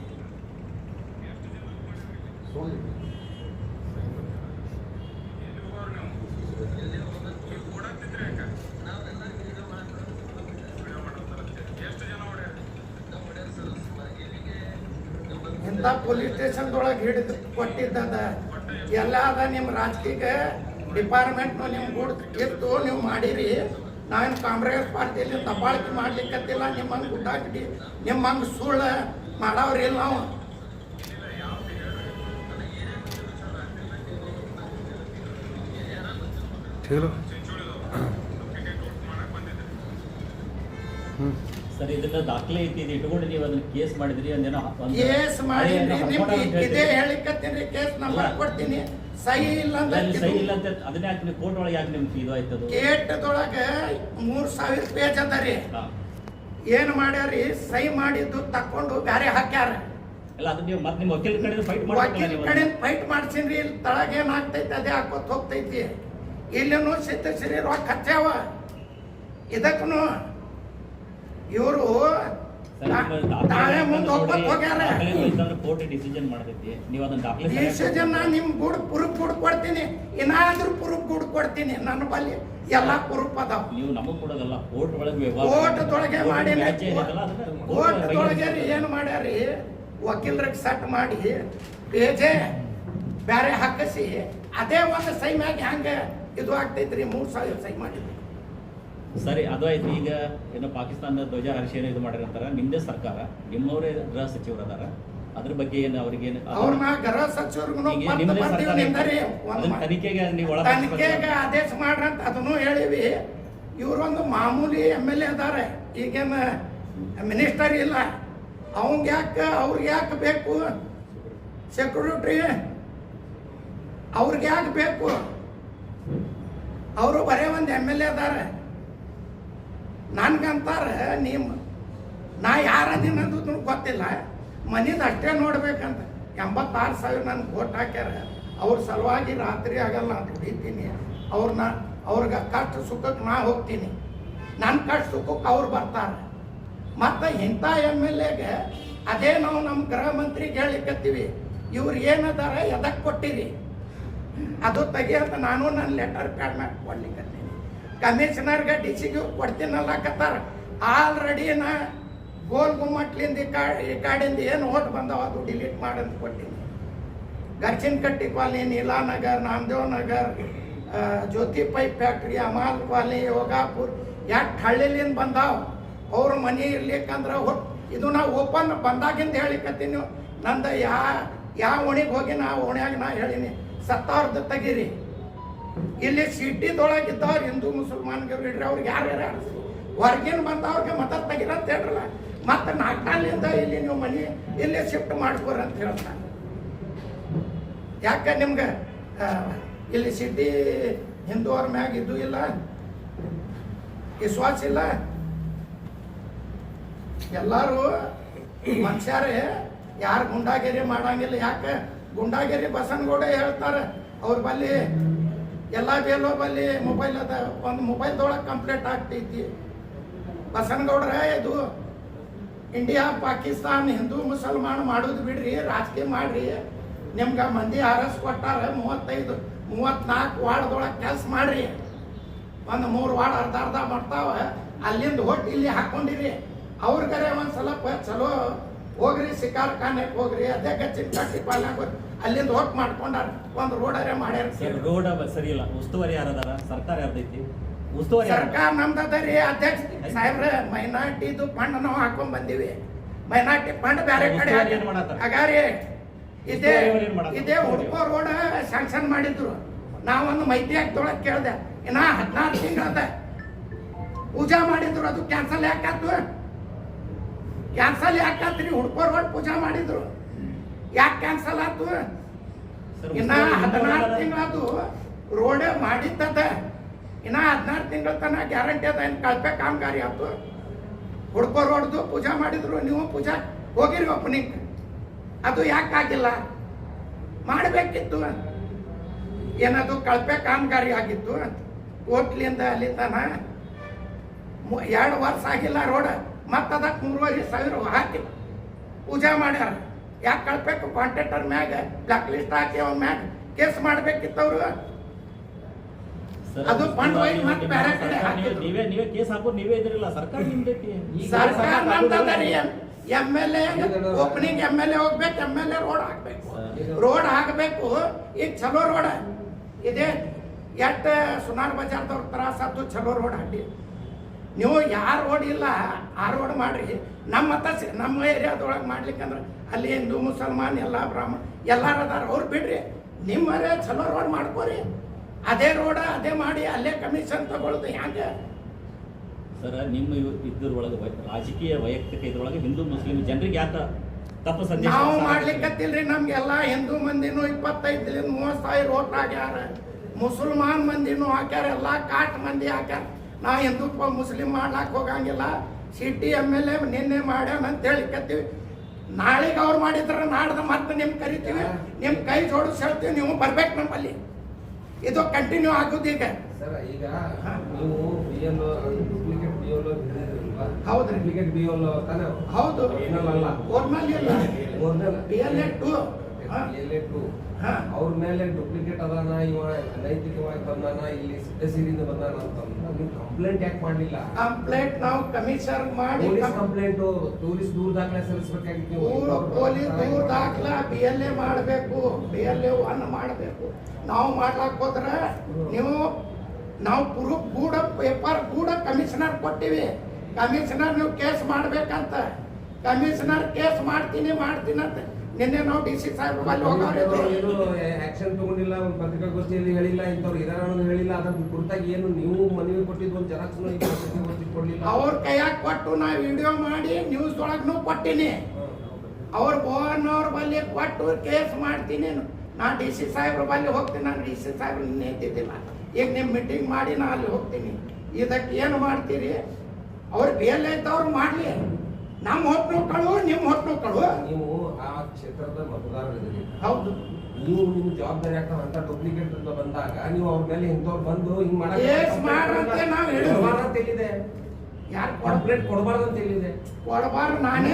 ಇಂಥ ಪೊಲೀಸ್ ಸ್ಟೇಷನ್ದೊಳಗೆ ಹಿಡಿದು ಕೊಟ್ಟಿದ್ದದ ಎಲ್ಲ ಅದ ನಿಮ್ಮ ರಾಜಕೀಯ ಡಿಪಾರ್ಟ್ಮೆಂಟ್ನು ನಿಮ್ಮ ಗೂಡ್ ಇತ್ತು ನೀವು ಮಾಡಿರಿ ನಾವೇನು ಕಾಂಗ್ರೆಸ್ ಪಾರ್ಟಿಯಲ್ಲಿ ದಬ್ಬಾಳಿಕೆ ಮಾಡ್ಲಿಕ್ಕತ್ತಿಲ್ಲ ನಿಮ್ಮಂಗೆ ಗುಡ್ಡಾಕಿ ನಿಮ್ಮಂಗೆ ಸುಳ್ಳು ಮಾಡೋರಿಲ್ಲ ನಾವು
ಸರ್ ಇದನ್ನ ದಾಖಲೆ ಐತಿ ಇದು ಇಟ್ಕೊಂಡು ನೀವು ಅದನ್ನ ಕೇಸ್ ಮಾಡಿದ್ರಿ ಒಂದೇನೋ
ಕೇಸ್ ಮಾಡಿ ಇದೇ ಹೇಳಿಕತ್ತೀನಿ ಕೇಸ್ ನಂಬರ್ ಕೊಡ್ತೀನಿ ಸಹಿ ಇಲ್ಲ
ಸಹಿ ಇಲ್ಲ ಅಂತ ಅದನ್ನೇ ಹಾಕಿ ಕೋರ್ಟ್ ಒಳಗೆ ಯಾಕೆ ನಿಮ್ಗೆ ಇದು ಆಯ್ತದ
ಕೇಟದೊಳಗೆ 3000 ಪೇಜ್ ಅದ ರೀ ಏನು ಮಾಡ್ಯಾರಿ ಸಹಿ ಮಾಡಿದ್ದು ತಕೊಂಡು ಬೇರೆ ಹಾಕ್ಯಾರ
ಅಲ್ಲ ಅದು ನೀವು ಮತ್ತೆ ನಿಮ್ಮ ವಕೀಲ ಕಡೆ ಫೈಟ್
ವಕೀಲ ಕಡೆ ಫೈಟ್ ಮಾಡ್ಸಿನ್ರಿ ಇಲ್ಲಿ ತಳಗ ಏನ್ ಆಗ್ತೈತಿ ಅದೇ ಹಾಕೋತ್ ಹೋಗ್ತೈತಿ ಇಲ್ಲಿನೂ ಸಿದ್ಧಶ್ರೀ ರೊಕ್ಕ ಹಚ್ಚಾವ ಇದಕ್ಕೂ ಇವರು ತಾಳೆ ಮುಂದೆ ಹೋಗ್ಯಾರ
ಕೋರ್ಟ್ ಡಿಸಿಷನ್ ಮಾಡ್ತೈತಿ ನೀವು ಅದನ್ನ ದಾಖಲೆ
ಡಿಸಿಷನ್ ನಿಮ್ ಗುಡ್ ಪ್ರೂಫ್ ಕೊಡ್ತೀನಿ ಏನಾದ್ರೂ ಪ್ರೂಫ್ ಕೊಡ್ತೀನಿ ನನ್ನ ಬಲ್ಲಿ ಎಲ್ಲಾ ಪ್ರೂಫ್ ಅದಾವ
ನೀವು ನಮಗ್ ಕೊಡೋದಲ್ಲ ಕೋರ್ಟ್ ಒಳಗೆ
ಕೋರ್ಟ್ದೊಳಗೆ ಮಾಡಿ ಕೋರ್ಟ್ದೊಳಗೆ ಏನು ಮಾಡ್ಯಾರಿ ವಕೀಲರಿಗೆ ಸೆಟ್ ಮಾಡಿ ಪೇಜೆ ಬೇರೆ ಹಾಕಿಸಿ ಅದೇ ಒಂದು ಸೈ ಮ್ಯಾಗ ಹೆಂಗ ಇದು ಆಗ್ತೈತ್ರಿ 3000 ಸೈ ಮಾಡಿದ್ರಿ
ಸರಿ ಅದು ಆಯ್ತು ಈಗ ಏನೋ ಪಾಕಿಸ್ತಾನದ ಧ್ವಜ ಹರಿಸಿ ಇದು ಮಾಡಿರಂತಾರ ನಿಮ್ದೇ ಸರ್ಕಾರ ನಿಮ್ಮವರೇ ಗೃಹ ಸಚಿವರು ಅದಾರ ಅದ್ರ ಬಗ್ಗೆ ಏನು ಅವ್ರಿಗೆ
ಅವ್ರನ್ನ ಗೃಹ ಸಚಿವರಿಗೂ
ತನಿಖೆಗೆ ನೀವು
ತನಿಖೆಗೆ ಆದೇಶ ಮಾಡ್ರಂತ ಅದನ್ನು ಹೇಳಿವಿ ಇವ್ರೊಂದು ಮಾಮೂಲಿ MLA ಅದಾರೆ ಈಗೇನು ಮಿನಿಸ್ಟರ್ ಇಲ್ಲ ಅವಂಗ ಅವ್ರಿಗೆ ಯಾಕೆ ಬೇಕು ಸೆಕ್ಯೂರಿಟಿ ಅವ್ರಿಗೆ ಯಾಕೆ ಬೇಕು ಅವರು ಬರೇ ಒಂದು MLA ಅದಾರೆ ನನ್ಗಂತಾರ ನಾ ಯಾರ ದಿನ ಗೊತ್ತಿಲ್ಲ ಮನಿದ ಅಷ್ಟೇ ನೋಡ್ಬೇಕಂತ 86,000 ನನ್ಗೆ ವೋಟ್ ಹಾಕ್ಯಾರ ಅವ್ರ ಸಲುವಾಗಿ ರಾತ್ರಿ ಆಗಲ್ಲ ನಾನು ದುಡಿತೀನಿ ಅವ್ರಿಗೆ ಕಷ್ಟ ಸುಖಕ್ಕೆ ನಾ ಹೋಗ್ತೀನಿ ನನ್ನ ಕಷ್ಟ ಸುಖಕ್ಕೆ ಅವ್ರು ಬರ್ತಾರೆ ಮತ್ತು ಇಂಥ MLAಗೆ ಅದೇ ನಾವು ನಮ್ಮ ಗೃಹ ಮಂತ್ರಿಗೆ ಹೇಳಿಕತ್ತೀವಿ ಇವ್ರು ಏನದಾರ ಎದಕ್ಕೆ ಕೊಟ್ಟಿರಿ ಅದು ತೆಗಿಯಂತ ನಾನು ನನ್ನ ಲೆಟರ್ ಪ್ಯಾಡ್ ಮ್ಯಾಗ ಕೊಡ್ಲಿಕ್ಕತ್ತೀನಿ ಕಮಿಷನರ್ಗೆ DCಗೆ ಕೊಡ್ತೀನಲ್ಲಕತ್ತಾರ ಆಲ್ರೆಡಿ ನಾ ಗೋಲ್ ಗುಮ್ಮಟ್ಲಿಂದ ಈ ಕಾಡಿಂದ ಏನು ಓಟ್ ಬಂದಾವ ಅದು ಡಿಲೀಟ್ ಮಾಡಂತ ಕೊಟ್ಟಿನಿ ಗರ್ಚಿನ್ ಕಟ್ಟಿ ಕಾಲನಿ ನೀಲಾನಗರ್ ನಾಮದೇವ್ ನಗರ್ ಜ್ಯೋತಿ ಪೈಪ್ ಫ್ಯಾಕ್ಟ್ರಿ ಅಮಾಲ್ ಕಾಲನಿ ಯೋಗಾಪುರ್ ಎಷ್ಟು ಹಳ್ಳಿಲಿಂದ ಬಂದಾವ ಅವ್ರ ಮನೆ ಇರ್ಲಿಕ್ಕಂದ್ರೆ ಇದು ನಾ ಓಪನ್ ಬಂದಾಗಿಂದ ಹೇಳಿಕತ್ತೀನಿ ನಂದು ಯಾವ ಓಣಿಗೆ ಹೋಗಿ ನಾ ಓಣ್ಯಾಗ ನಾ ಹೇಳಿನಿ ಸತ್ತವ್ರದ್ದು ತೆಗೀರಿ ಇಲ್ಲಿ ಸಿಟಿದೊಳಗಿದ್ದವ್ರು ಹಿಂದೂ ಮುಸಲ್ಮಾನ್ಗಳು ಇಡ್ರಿ ಅವ್ರಿಗೆ ಯಾರ್ಯಾರು ಹೊರಗಿನ ಬಂದವ್ರಿಗೆ ಮತ ತೆಗಿರ ಅಂತ ಹೇಳ್ರಲ್ಲ ಮತ್ತೆ ನಾಲ್ಕಲ್ಲಿಂದ ಇಲ್ಲಿ ನೀವು ಮನೆ ಇಲ್ಲಿ ಶಿಫ್ಟ್ ಮಾಡ್ಕೋರಿ ಅಂತ ಹೇಳ್ತಾರೆ ಯಾಕೆ ನಿಮ್ಗೆ ಇಲ್ಲಿ ಸಿಟಿ ಹಿಂದೂ ಅವ್ರ ಮ್ಯಾಗ ಇದು ಇಲ್ಲ ವಿಶ್ವಾಸ ಇಲ್ಲ ಎಲ್ಲರೂ ಮನುಷ್ಯರೇ ಯಾರು ಗುಂಡಾಗಿರಿ ಮಾಡಂಗಿಲ್ಲ ಯಾಕೆ ಗುಂಡಾಗಿರಿ ಬಸನಗೌಡ ಹೇಳ್ತಾರೆ ಅವ್ರ ಬಲ್ಲಿ ಎಲ್ಲ ಬೇಲೋ ಬಲ್ಲಿ ಮೊಬೈಲ್ ಅದ ಒಂದು ಮೊಬೈಲ್ದೊಳಗೆ ಕಂಪ್ಲೇಂಟ್ ಆಗ್ತೈತಿ ಬಸನಗೌಡ್ರ ಇದು ಇಂಡಿಯಾ ಪಾಕಿಸ್ತಾನ ಹಿಂದೂ ಮುಸಲ್ಮಾನ್ ಮಾಡೋದು ಬಿಡ್ರಿ ರಾಜಕೀಯ ಮಾಡ್ರಿ ನಿಮ್ಗೆ ಮಂದಿ ಆರಸ್ ಕೊಟ್ಟಾರ 34 ವಾರ್ಡ್ದೊಳಗೆ ಕೆಲಸ ಮಾಡ್ರಿ ಒಂದು 3 ವಾರ್ಡ್ ಅರ್ಧ ಮಾಡ್ತಾವ ಅಲ್ಲಿಂದ ಹೊಟ್ಟು ಇಲ್ಲಿ ಹಾಕೊಂಡಿರಿ ಅವ್ರಿಗರೆ ಒಂದು ಸ್ವಲ್ಪ ಚಲೋ ಹೋಗ್ರಿ ಶಿಕಾರ್ಖಾನೆಗೆ ಹೋಗ್ರಿ ಅದೇ ಗಚ್ಚಿನ ಕಟ್ಟಿ ಪಾಲ್ಯಾಗ ಅಲ್ಲಿಂದ ಹೊಟ್ಟು ಮಾಡ್ಕೊಂಡಾರ ಒಂದು ರೋಡರೇ ಮಾಡ್ಯಾರ
ರೋಡ್ ಸರಿ ಇಲ್ಲ ಉಸ್ತುವಾರಿ ಯಾರದಾರ ಸರ್ಕಾರ ಯಾರ್ದೈತಿ ಉಸ್ತುವಾರಿ
ಸರ್ಕಾರ ನಮ್ದರಿ ಅಧ್ಯಕ್ಷ ಸಾಹೇಬ್ರ ಮೈನಾರಿಟಿದು ಫಂಡ್ ನಾವು ಹಾಕೊಂಡ್ ಬಂದಿವಿ ಮೈನಾರಿಟಿ ಫಂಡ್ ಬೇರೆ ಕಡೆ ಹಾಗಾರಿ ಇದೇ ಹುಡ್ಕೋ ರೋಡ್ ಸ್ಯಾಂಕ್ಷನ್ ಮಾಡಿದ್ರು ನಾವೊಂದು ಮೈತ್ರಿ ಆಗ್ತೊಳಗೆ ಕೇಳ್ದೆ ಇನ್ನ 16 ತಿಂಗಳದ ಪೂಜಾ ಮಾಡಿದ್ರು ಅದು ಕ್ಯಾನ್ಸಲ್ ಯಾಕಾತು ಕ್ಯಾನ್ಸಲ್ ಯಾಕಾತ್ರಿ ಹುಡ್ಕೋ ರೋಡ್ ಪೂಜಾ ಮಾಡಿದ್ರು ಯಾಕೆ ಕ್ಯಾನ್ಸಲ್ ಆಯ್ತು ಇನ್ನ 16 ತಿಂಗಳದು ರೋಡ್ ಮಾಡಿದ್ದದ. ಇನ್ನ 16 ತಿಂಗಳ ತನಕ ಗ್ಯಾರಂಟಿ ಅದ. ಏನು ಕಳಪೆ ಕಾಮಗಾರಿ ಆಯ್ತು. ಹುಡ್ಕೋ ರೋಡ್ದು ಪೂಜಾ ಮಾಡಿದ್ರು. ನೀವು ಪೂಜಾ ಹೋಗಿರಿ ಓಪನಿಂಗ್. ಅದು ಯಾಕಾಗಿಲ್ಲ? ಮಾಡಬೇಕಿತ್ತು. ಏನದು ಕಳಪೆ ಕಾಮಗಾರಿ ಆಗಿತ್ತು. ಹೋಟ್ಲಿಂದ ಅಲ್ಲಿ ತನ 2 ವರ್ಷ ಆಗಿಲ್ಲ ರೋಡ್. ಮತ್ತು ಅದಕ್ಕೆ 3,500 ಹಾಕಿ ಪೂಜಾ ಮಾಡ್ಯಾರ. ಯಾಕೆ ಕಳ್ಬೇಕು? ಕಾಂಟ್ರಾಕ್ಟರ್ ಮ್ಯಾಗ ಬ್ಲಾಕ್ ಲಿಸ್ಟ್ ಹಾಕಿ ಅವ್ನ ಮ್ಯಾಗ ಕೇಸ್ ಮಾಡ್ಬೇಕಿತ್ತು ಅವರು. ಅದು ಫಂಡ್ ವೈಸ್ ಮತ್ತೆ ಬೇರೆ ಕಡೆ ಹಾಕಿದ್ರು.
ನೀವೇ ಕೇಸ್ ಹಾಕೋದು ನೀವೇ ಇದ್ರಲ್ಲ, ಸರ್ಕಾರ ನಿಮ್ದೈತಿ.
ಸರ್ಕಾರ ನಮ್ದರಿ. MLA ಓಪನಿಂಗ್ MLA ಹೋಗ್ಬೇಕು. MLA ರೋಡ್ ಹಾಕ್ಬೇಕು. ರೋಡ್ ಹಾಕಬೇಕು. ಈಗ ಚಲೋ ರೋಡ್ ಇದೆ. ಎಟ್ ಸುನಾರ್ ಬಜಾರ್ದವ್ರ ತ್ರಾಸ ಆಯ್ತು. ಚಲೋ ರೋಡ್ ಹಾಕಿ ನೀವು. ಯಾರು ರೋಡ್ ಇಲ್ಲ ಆ ರೋಡ್ ಮಾಡ್ರಿ. ನಮ್ಮ ಏರಿಯಾದೊಳಗೆ ಮಾಡ್ಲಿಕ್ಕಂದ್ರೆ ಅಲ್ಲಿ ಹಿಂದೂ ಮುಸಲ್ಮಾನ್ ಎಲ್ಲ ಬ್ರಾಹ್ಮಣ ಎಲ್ಲಾರು ಅದಾರ. ಅವ್ರು ಬಿಡ್ರಿ. ನಿಮ್ಮರೇ ಚಲೋ ರೋಡ್ ಮಾಡ್ಕೋರಿ. ಅದೇ ರೋಡ ಅದೇ ಮಾಡಿ ಅಲ್ಲೇ ಕಮಿಷನ್ ತಗೊಳ್ಳೋದು ಹೆಂಗೆ?
ಸರ್, ನಿಮ್ಮ ಇದ್ರೊಳಗೆ ರಾಜಕೀಯ ವೈಯಕ್ತಿಕ ಇದ್ರೊಳಗೆ ಹಿಂದೂ ಮುಸ್ಲಿಂ ಜನರಿಗೆ ಯಾಕೆ ತಪ್ಪು ಸಂದೇಶ
ನಾವು ಮಾಡ್ಲಿಕ್ಕತ್ತಿಲ್ರಿ. ನಮ್ಗೆಲ್ಲ ಹಿಂದೂ ಮಂದಿನೂ 25-30 ಓಟ್ ಹಾಕ್ಯಾರ. ಮುಸಲ್ಮಾನ್ ಮಂದಿನೂ ಹಾಕ್ಯಾರ. ಎಲ್ಲ ಕಾಟ್ ಮಂದಿ ಹಾಕ್ಯಾರ. ನಾವು ಹಿಂದೂ ಮುಸ್ಲಿಂ ಮಾಡ್ಲಾಕ್ ಹೋಗಂಗಿಲ್ಲ. ಸಿಟಿ MLA ನಿನ್ನೆ ಮಾಡ್ಯಾನ ಅಂತ ಹೇಳಿಕತ್ತೀವಿ. ನಾಳೆಗೆ ಅವ್ರು ಮಾಡಿದ್ರೆ ನಾಡ್ದು ಮತ್ತೆ ನಿಮ್ಗೆ ಕರಿತೀವಿ. ನಿಮ್ಮ ಕೈ ಜೋಡಿಸಿ ಹೇಳ್ತೀವಿ. ನೀವು ಬರ್ಬೇಕು ನಮ್ಮಲ್ಲಿ. ಇದು ಕಂಟಿನ್ಯೂ ಆಗೋದು ಈಗ.
ಈಗ ನೀವು ಡೂಪ್ಲಿಕೇಟ್ BLO
ಹೌದ್ರಿ.
ಡೂಪ್ಲಿಕೇಟ್ BLO ತಾನೆ?
ಹೌದು.
ಏನಲ್ಲ
ಓರ್ನಲ್ಲಿ ಇಲ್ಲ. BLA 2
ಅವ್ರ ಮೇಲೆ ಡೂಪ್ಲಿಕೇಟ್ ಅದಾನ, ಇವ ಅನೈತಿಕವಾಗಿ ಬಂದಾನ, ಇಲ್ಲಿ ಸಿದ್ದಸಿರಿಂದ ಬಂದಾನ ಅಂತ ನೀವು ಕಂಪ್ಲೇಂಟ್ ಯಾಕೆ ಮಾಡಲಿಲ್ಲ?
ಕಂಪ್ಲೇಂಟ್ ನಾವು ಕಮಿಷನರ್ ಮಾಡಿ
ಕಂಪ್ಲೇಂಟ್ ಪೊಲೀಸ್ ದೂರ ದಾಖಲೆ ಸಲ್ಲಿಸಬೇಕಾಗಿತ್ತು.
ಪೊಲೀಸ್ ದೂರ ದಾಖಲೆ BLA ಮಾಡಬೇಕು. BLA 1 ಮಾಡಬೇಕು. ನಾವು ಮಾಡ್ಲಾಕ್ ಹೋದ್ರೆ ನಾವು ಪ್ರೂಫ್ ಕೂಡ ಪೇಪರ್ ಕೂಡ ಕಮಿಷನರ್ ಕೊಟ್ಟಿವಿ. ಕಮಿಷನರ್ ನೀವು ಕೇಸ್ ಮಾಡ್ಬೇಕಂತ. ಕಮಿಷನರ್ ಕೇಸ್ ಮಾಡ್ತೀನಿ ಅಂತ ನಿನ್ನೆ ನಾವು DC ಸಾಹೇಬ್ರ ಬಳಿ
ಆಕ್ಷನ್ ತಗೊಂಡಿಲ್ಲ. ಒಂದು ಪತ್ರಿಕಾಗೋಷ್ಠಿಯಲ್ಲಿ ಹೇಳಿಲ್ಲ, ಇಂಥವ್ರು ಇದಾರ ಹೇಳಿಲ್ಲ. ಅದ್ರ ಕುರಿತಾಗಿ ಏನು ನೀವು ಮನವಿ ಕೊಟ್ಟಿದ್ದು ಒಂದು ಜೆರಾಕ್ಸ್ ಕೊಡ್ಲಿಲ್ಲ.
ಅವ್ರ ಕೈಯಾಗ ಕೊಟ್ಟು ನಾ ವಿಡಿಯೋ ಮಾಡಿ ನ್ಯೂಸ್ ಒಳಗೂ ಕೊಟ್ಟಿನಿ. ಅವ್ರ ಭವನ್ ಅವ್ರ ಬಳಿ ಕೊಟ್ಟು ಕೇಸ್ ಮಾಡ್ತೀನಿ. ನಾ DC ಸಾಹೇಬ್ರ ಬಳಿ ಹೋಗ್ತೀನಿ. ನಾನು DC ಸಾಹೇಬ್ರ ನಿನ್ನೆ ಇದ್ದಿದ್ದಿಲ್ಲ. ಈಗ ನಿಮ್ಮ ಮೀಟಿಂಗ್ ಮಾಡಿ ನಾ ಅಲ್ಲಿ ಹೋಗ್ತೀನಿ. ಇದಕ್ಕೆ ಏನು ಮಾಡ್ತೀರಿ? ಅವ್ರು BLA ಇದ್ದವ್ರು ಮಾಡಲಿ. ನಮ್ಮ ಹೊತ್ತು ಕಳು, ನಿಮ್ಮ ಹೊತ್ತು ಕಳು.
ನೀವು ಆ ಕ್ಷೇತ್ರದ ಮತದಾರರಿದ್ದೀರಿ.
ಹೌದು.
ನೀವು ನಿಮ್ ಜವಾಬ್ದಾರಿ ಆಗ್ತಾವ ಅಂತ ಡೂಪ್ಲಿಕೇಟ್ ಅಂತ ಬಂದಾಗ ನೀವು ಅವ್ರ ಮೇಲೆ ಇಂಥವ್ರು ಬಂದು ಹಿಂಗ್ ಹೇಳಿದೆ.
ಯಾರು
ಕಂಪ್ಲೇಂಟ್ ಕೊಡಬಾರ್ದು ಅಂತ ಹೇಳಿದೆ.
ಕೊಡಬಾರ್ದು. ನಾನೇ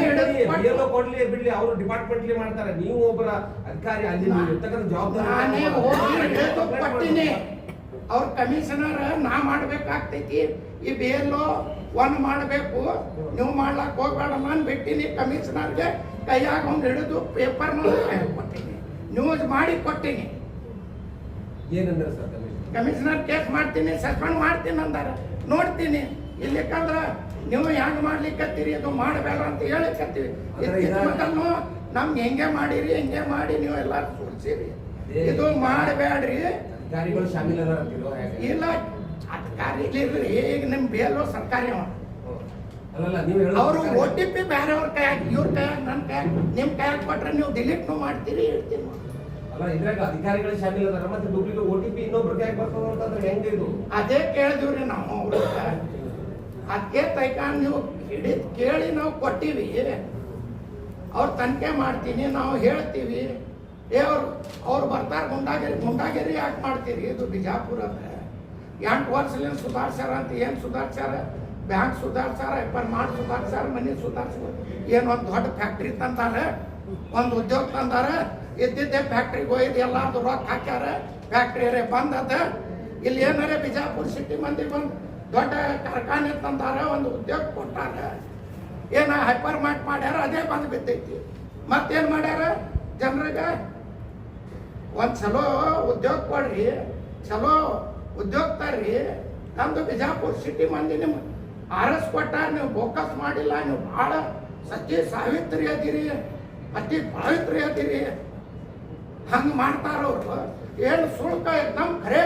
BLO ಕೊಡ್ಲಿ ಬಿಡ್ಲಿ, ಅವರು ಡಿಪಾರ್ಟ್ಮೆಂಟ್ಲಿ ಮಾಡ್ತಾರೆ. ನೀವು ಒಬ್ಬರ ಅಧಿಕಾರಿ, ಅಲ್ಲಿ ಇರ್ತಕ್ಕಂಥ
ನಾನೇ ಹೋಗಿ ಕೊಟ್ಟಿನಿ. ಅವ್ರ ಕಮಿಷನರ್ ನಾ ಮಾಡ್ಬೇಕಾಗ್ತೈತಿ. ಈ BLO 1 ಮಾಡಬೇಕು. ನೀವು ಮಾಡ್ಲಾಕ್ ಹೋಗ್ಬೇಡ. ನಾನು ಬಿಟ್ಟಿನಿ. ಕಮಿಷನರ್ಗೆ ಕೈಯಾಗ ಒಂದು ಹಿಡಿದು ಪೇಪರ್ನ ಕೊಟ್ಟಿನಿ. ನ್ಯೂಸ್ ಮಾಡಿ ಕೊಟ್ಟಿನಿ.
ಏನಂದ್ರೆ ಸರ್
ಕಮಿಷನರ್ ಕೇಸ್ ಮಾಡ್ತೀನಿ, ಸಸ್ಪೆಂಡ್ ಮಾಡ್ತೀನಿ ಅಂದಾರ. ನೋಡ್ತೀನಿ. ಇಲ್ಲಿಕಂದ್ರ ನೀವು ಹೆಂಗ್ ಮಾಡ್ಲಿಕ್ಕತ್ತೀರಿ, ಇದು ಮಾಡಬೇಡ ಅಂತ ಹೇಳಿಕತ್ತೀವಿ. ನಮ್ಗೆ ಹೆಂಗೆ ಮಾಡಿರಿ, ಹೆಂಗೆ ಮಾಡಿ ನೀವು ಎಲ್ಲಾರು ಸುಡ್ಸಿರಿ. ಇದು ಮಾಡಬೇಡ್ರಿ.
ಅಧಿಕಾರಿಗಳು ಶಾಮೀಲ್
ಇಲ್ಲ. ಅಧಿಕಾರಿ ಈಗ ನಿಮ್ BLO ಸರ್ಕಾರಿ ಅವರು OTP ಬೇರೆಯವ್ರ ಕೈಯಾಗ, ಇವ್ರ ಕೈಯಾಗ, ನನ್ನ ಕೈಯಾಗ, ನಿಮ್ ಕೈಯಾಗ ಕೊಟ್ರೆ ನೀವು ಡಿಲೀಟ್ ಮಾಡ್ತೀರಿ. ಹೇಳ್ತೀನಿ.
ಅಲ್ಲ, ಇದ್ರಾಗ ಅಧಿಕಾರಿಗಳು ಶಾಮೀಲ್ ಅದಾರ. ಮತ್ತೆ ಡೂಪ್ಲಿಕೇಟ್ OTP ಇನ್ನೊಬ್ರ ಕೈಯಾಗ ಬರ್ತದ ಅಂತಂದ್ರೆ ಹೆಂಗೆ ಇದು?
ಅದೇ ಕೇಳಿದಿವ್ರಿ ನಾವು ಅವ್ರ. ಅದಕ್ಕೆ ತೈಕ ನೀವು ಹಿಡಿದು ಕೇಳಿ ನಾವು ಕೊಟ್ಟಿವಿ. ಅವ್ರು ತನಿಖೆ ಮಾಡ್ತೀನಿ, ನಾವು ಹೇಳ್ತೀವಿ. ಅವ್ರು ಬರ್ತಾರೆ. ಗುಂಡಾಗಿರಿ ಯಾಕೆ ಮಾಡ್ತೀರಿ? ಇದು ಬಿಜಾಪುರ ಅಂದ್ರೆ 8 ವರ್ಷದಿಂದ ಸುಧಾರ್ಸಾರ ಅಂತ. ಏನು ಸುಧಾರ್ಸಾರ? ಬ್ಯಾಂಕ್ ಸುಧಾರ್ಸಾರ, ಮಾಡ್ ಸುಧಾರ್ಸಾರ, ಮನೆ ಸುಧಾರ್ಸಾರ. ಏನು ಒಂದು ದೊಡ್ಡ ಫ್ಯಾಕ್ಟ್ರಿ ತಂದಾರ, ಒಂದು ಉದ್ಯೋಗ ತಂದಾರ. ಇದ್ದಿದ್ದೆ ಫ್ಯಾಕ್ಟ್ರಿಗೆ ಹೋಯ್ದು ಎಲ್ಲಾರ್ದು ರೊಕ್ಕ ಹಾಕ್ಯಾರ. ಫ್ಯಾಕ್ಟ್ರಿ ಬಂದದ. ಇಲ್ಲಿ ಏನಾರ ಬಿಜಾಪುರ ಸಿಟಿ ಮಂದಿ ಬಂದು ದೊಡ್ಡ ಕಾರ್ಖಾನೆ ತಂದಾರ, ಒಂದು ಉದ್ಯೋಗ ಕೊಟ್ಟಾರ. ಏನ ಹೈಪರ್ ಮಾರ್ಟ್ ಮಾಡ್ಯಾರ, ಅದೇ ಬಂದು ಬಿದ್ದೈತಿ. ಮತ್ತೇನು ಮಾಡ್ಯಾರ? ಜನರಿಗೆ ಒಂದು ಚಲೋ ಉದ್ಯೋಗ ಕೊಡ್ರಿ, ಚಲೋ ಉದ್ಯೋಗ ತರ್ರಿ. ನಮ್ದು ಬಿಜಾಪುರ ಸಿಟಿ ಮಂದಿ ನಿಮ್ಮ RS ಕೊಟ್ಟಾರ. ನೀವು ಫೋಕಸ್ ಮಾಡಿಲ್ಲ. ನೀವು ಭಾಳ ಸತ್ಯ ಸಾವಿತ್ರಿ ಅದಿರಿ, ಅತಿ ಪವಿತ್ರಿ ಅದಿರಿ. ಹಂಗೆ ಮಾಡ್ತಾರವ್ರು. ಏನು ಸುಳ್ಕ ನಮ್ ಖರೆ.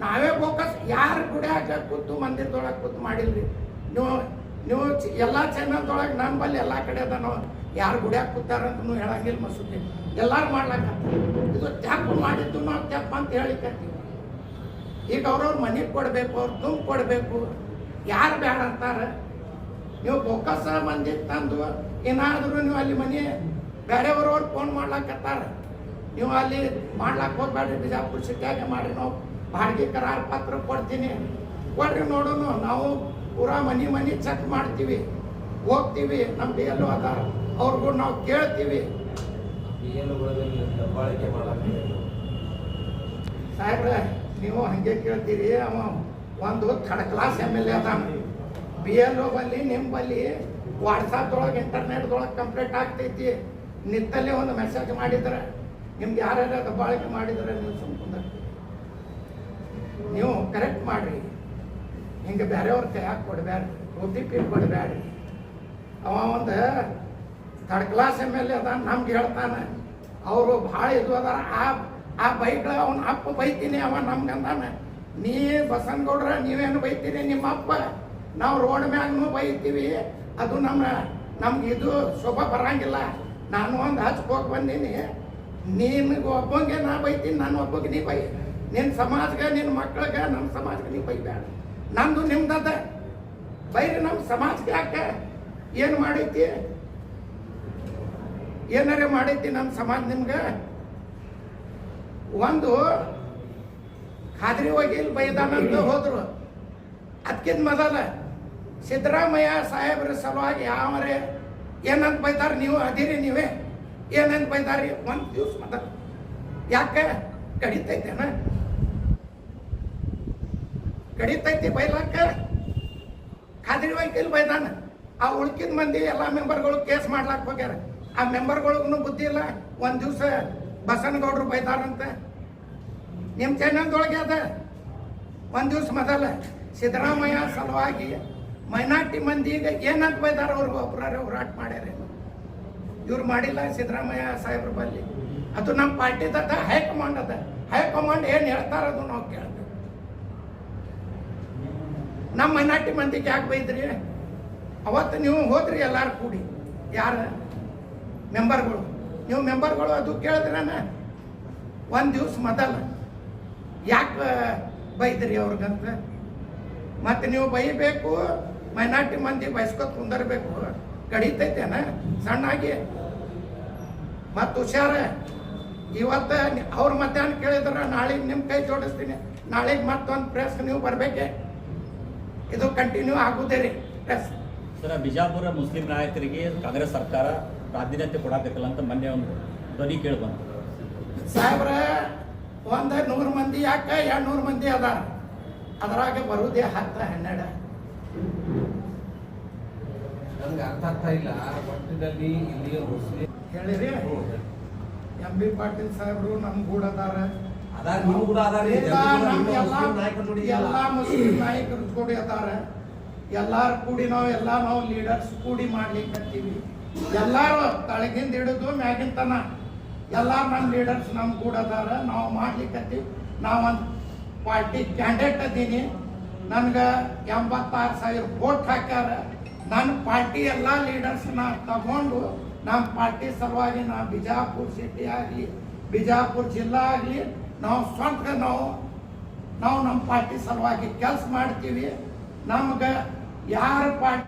ನಾವೇ ಫೋಕಸ್. ಯಾರು ಗುಡಿಯಾಗ ಕೂತು ಮಂದಿರದೊಳಗೆ ಕೂತು ಮಾಡಿಲ್ರಿ. ನೀವು ನೀವು ಎಲ್ಲ ಚಾನಲ್ದೊಳಗೆ ನನ್ನ ಬಲ್ಲಿ ಎಲ್ಲ ಕಡೆ ಅದ ನಾವು ಯಾರು ಗುಡಿಯಾಗ ಕೂತಾರ ಅಂತನೂ ಹೇಳಂಗಿಲ್ಲ ಮಸೂತಿ ಎಲ್ಲಾರು ಮಾಡ್ಲಾಕ ಇದು ತ್ಯಾಪ ಮಾಡಿದ್ದು ನಾವು ತ್ಯಾಪ ಅಂತ ಹೇಳಿಕತ್ತೀವಿ. ಈಗ ಅವ್ರವ್ರ ಮನೆಗೆ ಕೊಡಬೇಕು, ಅವ್ರು ತುಂಬ ಕೊಡಬೇಕು, ಯಾರು ಬೇಡ ಅಂತಾರೆ. ನೀವು ಬೊಕ್ಕಸ ಮಂದಿ ತಂದು ಏನಾದರೂ ನೀವು ಅಲ್ಲಿ ಮನೆ ಬೇರೆಯವ್ರವ್ರು ಫೋನ್ ಮಾಡ್ಲಾಕತ್ತಾರ, ನೀವು ಅಲ್ಲಿ ಮಾಡ್ಲಾಕ್ ಹೋಗ್ಬೇಡ್ರಿ, ಬಿಜಾಪುರ ಸಿಟಿಯಾಗೆ ಮಾಡ್ರಿ, ನಾವು ಬಾಡಿಗೆ ಕರಾರ ಪತ್ರ ಕೊಡ್ತೀನಿ, ಕೊಡ್ರಿ ನೋಡೋಣ. ನಾವು ಪೂರಾ ಮನೆ ಚೆಕ್ ಮಾಡ್ತೀವಿ, ಹೋಗ್ತೀವಿ, ನಮ್ಮ ಬಿ ಎಲ್ ಅದಾರ ಅವ್ರಿಗೂ ನಾವು ಕೇಳ್ತೀವಿ.
ದಬ್ಬಾಳಿಕೆ ಮಾಡಕ್ಕೆ
ಸಾಹೇಬ್ರೆ ನೀವು ಹಂಗೆ ಕೇಳ್ತೀರಿ. ಅವ ಒಂದು ಥರ್ಡ್ ಕ್ಲಾಸ್ MLA ಅದಾನ, ಬಿ ಎಲ್ ಒ ಬಲ್ಲಿ ನಿಮ್ಮ ಬಲ್ಲಿ ವಾಟ್ಸಪ್ದೊಳಗೆ ಇಂಟರ್ನೆಟ್ದೊಳಗೆ ಕಂಪ್ಲೀಟ್ ಆಗ್ತೈತಿ. ನಿತ್ತಲ್ಲಿ ಒಂದು ಮೆಸೇಜ್ ಮಾಡಿದ್ರೆ ನಿಮ್ಗೆ ಯಾರ್ಯಾರ ದಬ್ಬಾಳಿಕೆ ಮಾಡಿದ್ರೆ ನೀವು ಸುಮ್ಕೊಂಡ್ರೆ ನೀವು ಕರೆಕ್ಟ್ ಮಾಡ್ರಿ. ಹಿಂಗೆ ಬೇರೆಯವ್ರ ಕೈಯಾಗ ಕೊಡಬೇಡ್ರಿ, OTP ಕೊಡಬೇಡ್ರಿ. ಅವ ಒಂದು ಥರ್ಡ್ ಕ್ಲಾಸ್ MLA ಅದ, ನಮ್ಗೆ ಹೇಳ್ತಾನೆ ಅವರು ಭಾಳ ಇದು ಅದಾರ. ಆ ಬೈಕ್ಳ ಅವನ ಅಪ್ಪ ಬೈತೀನಿ, ಅವ ನಮ್ಗೆ ಅಂದಾನ, ನೀ ಬಸನಗೌಡ್ರ ನೀವೇನು ಬೈತೀರಿ ನಿಮ್ಮ ಅಪ್ಪ, ನಾವು ರೋಡ್ ಮ್ಯಾಗೂ ಬೈತೀವಿ, ಅದು ನಮ್ಗೆ ಇದು ಶೋಭಾ ಬರಂಗಿಲ್ಲ. ನಾನು ಒಂದು ಹಚ್ಕೋಗಿ ಬಂದೀನಿ, ನಿನಗೆ ಒಬ್ಬಂಗೆ ನಾ ಬೈತೀನಿ, ನಾನು ಒಬ್ಬಗೆ ನೀ ಬೈ, ನಿನ್ನ ಸಮಾಜಕ್ಕೆ ನಿನ್ನ ಮಕ್ಳಿಗೆ ನಮ್ಮ ಸಮಾಜಕ್ಕೆ ನೀ ಬೈಬೇಡ, ನಂದು ನಿಮ್ದದ ಬೈರಿ. ನಮ್ಮ ಸಮಾಜಕ್ಕೆ ಯಾಕೆ ಏನು ಮಾಡೈತಿ, ಏನಾರೇ ಮಾಡೈತಿ ನಮ್ಮ ಸಮಾಜ ನಿಮ್ಗೆ? ಒಂದು ಖಾದ್ರಿ ವಕೀಲ್ ಬೈದಾನಂತ ಹೋದ್ರು, ಅದಕ್ಕಿಂತ ಮೊದಲ ಸಿದ್ದರಾಮಯ್ಯ ಸಾಹೇಬ್ರ ಸಲುವಾಗಿ ಯಾವರೇ ಏನಂತ ಬೈದಾರ, ನೀವು ಅದಿರಿ ನೀವೇ ಏನಂತ ಬೈದಾರಿ ಒಂದು ದಿವ್ಸ ಮೊದಲು. ಯಾಕೆ ಕಡಿತೈತೇನ? ಕಡಿತೈತಿ ಬೈಲಾಕ? ಖಾದ್ರಿ ವಕೀಲ್ ಬೈದಾನ, ಆ ಉಳ್ಕಿದ ಮಂದಿ ಎಲ್ಲ ಮೆಂಬರ್ಗಳು ಕೇಸ್ ಮಾಡ್ಲಾಕ್ ಹೋಗ್ಯಾರ. ಆ ಮೆಂಬರ್ಗಳಿಗೂ ಬುದ್ಧಿ ಇಲ್ಲ, ಒಂದು ದಿವಸ ಬಸನಗೌಡರು ಬೈದಾರಂತೆ ನಿಮ್ಮ ಚಾನಲ್ದೊಳಗೆ ಅದ. ಒಂದು ದಿವಸ ಮೊದಲ ಸಿದ್ದರಾಮಯ್ಯ ಸಲುವಾಗಿ ಮೈನಾರಿಟಿ ಮಂದಿಗೆ ಏನಂತ ಬೈದಾರ, ಅವ್ರಿಗೆ ಒಬ್ಬರೇ ಹೋರಾಟ ಮಾಡ್ಯಾರ, ಇವ್ರು ಮಾಡಿಲ್ಲ. ಸಿದ್ದರಾಮಯ್ಯ ಸಾಹೇಬ್ರ ಬಲ್ಲಿ ಅದು ನಮ್ಮ ಪಾರ್ಟಿದ ಹೈಕಮಾಂಡ್ ಅದ, ಹೈಕಮಾಂಡ್ ಏನು ಹೇಳ್ತಾರ ಅದು ನಾವು ಕೇಳ್ತೇವೆ. ನಮ್ಮ ಮೈನಾರಿಟಿ ಮಂದಿಗೆ ಯಾಕೆ ಬೈದ್ರಿ? ಅವತ್ತು ನೀವು ಹೋದ್ರಿ ಎಲ್ಲಾರು ಕೂಡಿ, ಯಾರ ಮೆಂಬರ್ಗಳು, ನೀವು ಮೆಂಬರ್ಗಳು ಅದು ಕೇಳಿದ್ರನ ಒಂದು ದಿವ್ಸ ಮೊದಲ ಯಾಕೆ ಬೈದ್ರಿ ಅವ್ರಿಗಂತ? ಮತ್ತೆ ನೀವು ಬೈಬೇಕು, ಮೈನಾರಿಟಿ ಮಂದಿ ಬಯಸ್ಕೊತ್ ಕುಂದರ್ಬೇಕು, ಕಡಿತೈತೇನ ಸಣ್ಣಾಗಿ? ಮತ್ತು ಹುಷಾರ, ಇವತ್ತು ಅವ್ರ ಮಧ್ಯಾಹ್ನ ಕೇಳಿದ್ರೆ ನಾಳೆಗೆ ನಿಮ್ಮ ಕೈ ಜೋಡಿಸ್ತೀನಿ, ನಾಳೆಗೆ ಮತ್ತೊಂದು ಪ್ರೆಸ್ ನೀವು ಬರಬೇಕೆ, ಇದು ಕಂಟಿನ್ಯೂ ಆಗುದೇ ರೀ ಪ್ರೆಸ್.
ಸರ್, ಬಿಜಾಪುರ ಮುಸ್ಲಿಂ ನಾಯಕರಿಗೆ ಕಾಂಗ್ರೆಸ್ ಸರ್ಕಾರ ಪ್ರಾಧಾನ್ಯತೆ ಕೊಡಾಕತ್ತಿಲ್ಲ ಅಂತ ಮೊನ್ನೆ ಒಂದು ಧ್ವನಿ ಕೇಳಿ ಬಂತು.
ಸಾಹೇಬ್ರ, 100 ಮಂದಿ ಯಾಕೆ 200 ಮಂದಿ ಅದಾರ, ಅದ್ರಾಗ ಬರುದೇ 10-12.
ನನ್ಗೆ ಅರ್ಥ ಆಗ್ತಾ ಇಲ್ಲ. ಒಟ್ಟಿನಲ್ಲಿ ಇಲ್ಲಿ ಮುಸ್ಲಿಂ
ಹೇಳಿರಿ, MB ಪಾಟೀಲ್ ಸಾಹೇಬ್ರು ನಮ್ ಕೂಡ ಅದಾರ,
ಅದಾರ, ನೀವು ಕೂಡ ಅದಾರ,
ಎಲ್ಲ ಮುಸ್ಲಿಂ ನಾಯಕರು ಕೂಡಿ ಅದಾರ. ಎಲ್ಲಾರು ಕೂಡಿ ನಾವು ಲೀಡರ್ಸ್ ಕೂಡಿ ಮಾಡ್ಲಿಕ್ಕತ್ತೀವಿ. ಎಲ್ಲಾರು ತಳಗಿಂದ ಹಿಡಿದು ಮ್ಯಾಗಿನ ತನ ಎಲ್ಲಾರು ನಮ್ಮ ಲೀಡರ್ಸ್ ನಮ್ ಕೂಡ ಅದಾರ, ನಾವು ಮಾಡ್ಲಿಕ್ಕತ್ತೀವಿ. ನಾವೊಂದು ಪಾರ್ಟಿ ಕ್ಯಾಂಡಿಡೇಟ್ ಅದೀನಿ, ನನ್ಗೆ 86,000 ವೋಟ್ ಹಾಕ್ಯಾರ. ನನ್ನ ಪಾರ್ಟಿ ಎಲ್ಲ ಲೀಡರ್ಸ್ನ ತಗೊಂಡು ನಮ್ಮ ಪಾರ್ಟಿ ಸಲುವಾಗಿ ನಾ ಬಿಜಾಪುರ ಸಿಟಿ ಆಗಲಿ, ಬಿಜಾಪುರ ಜಿಲ್ಲಾ ಆಗಲಿ, ನಾವು ಸ್ವಂತ ನಾವು ನಮ್ಮ ಪಾರ್ಟಿ ಸಲುವಾಗಿ ಕೆಲಸ ಮಾಡ್ತೀವಿ. ನಮ್ಗೆ ಯಾರ ಪಾರ್ಟಿ